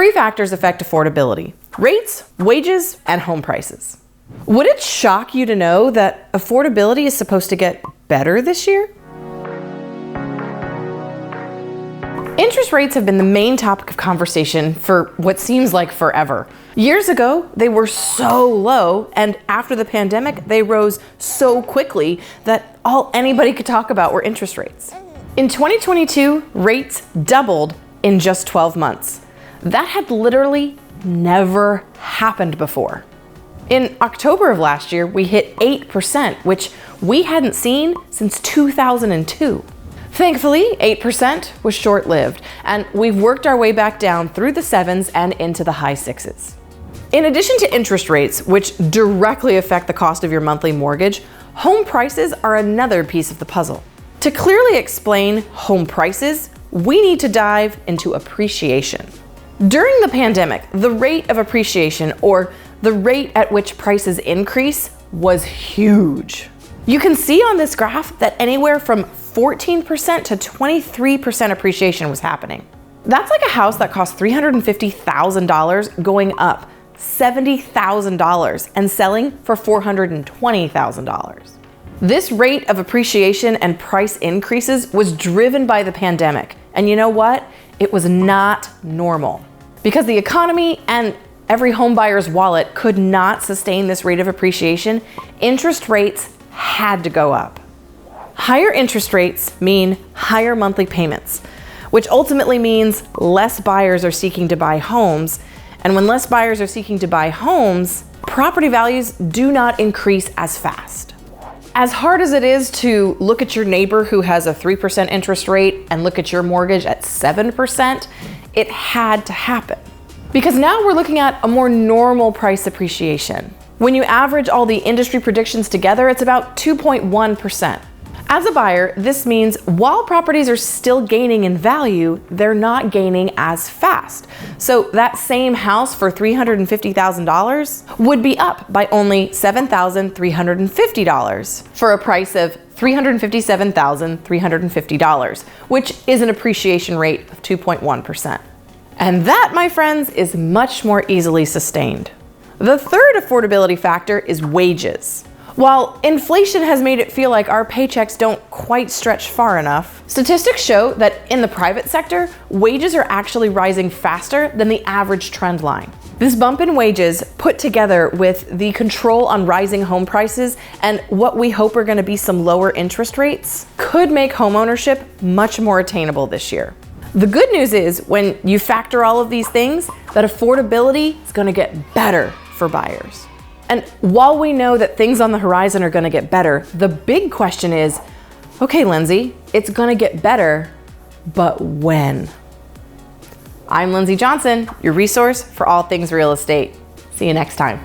Three factors affect affordability: rates, wages, and home prices. Would it shock you to know that affordability is supposed to get better this year? Interest rates have been the main topic of conversation for what seems like forever. Years ago, they were so low, and after the pandemic, they rose so quickly that all anybody could talk about were interest rates. In 2022, rates doubled in just 12 months. That had literally never happened before. In October of last year, we hit 8%, which we hadn't seen since 2002. Thankfully, 8% was short-lived, and we've worked our way back down through the sevens and into the high sixes. In addition to interest rates, which directly affect the cost of your monthly mortgage, home prices are another piece of the puzzle. To clearly explain home prices, we need to dive into appreciation. During the pandemic, the rate of appreciation, or the rate at which prices increase, was huge. You can see on this graph that anywhere from 14% to 23% appreciation was happening. That's like a house that cost $350,000 going up $70,000 and selling for $420,000. This rate of appreciation and price increases was driven by the pandemic. And you know what? It was not normal. Because the economy and every home buyer's wallet could not sustain this rate of appreciation, interest rates had to go up. Higher interest rates mean higher monthly payments, which ultimately means less buyers are seeking to buy homes. And when less buyers are seeking to buy homes, property values do not increase as fast. As hard as it is to look at your neighbor who has a 3% interest rate and look at your mortgage at 7%, it had to happen. Because now we're looking at a more normal price appreciation. When you average all the industry predictions together, it's about 2.1%. As a buyer, this means while properties are still gaining in value, they're not gaining as fast. So that same house for $350,000 would be up by only $7,350 for a price of $357,350, which is an appreciation rate of 2.1%. And that, my friends, is much more easily sustained. The third affordability factor is wages. While inflation has made it feel like our paychecks don't quite stretch far enough, statistics show that in the private sector, wages are actually rising faster than the average trend line. This bump in wages, put together with the control on rising home prices and what we hope are going to be some lower interest rates, could make homeownership much more attainable this year. The good news is, when you factor all of these things, that affordability is going to get better for buyers. And while we know that things on the horizon are going to get better, the big question is, okay, Lindsey, it's going to get better, but when? I'm Lindsey Johnson, your resource for all things real estate. See you next time.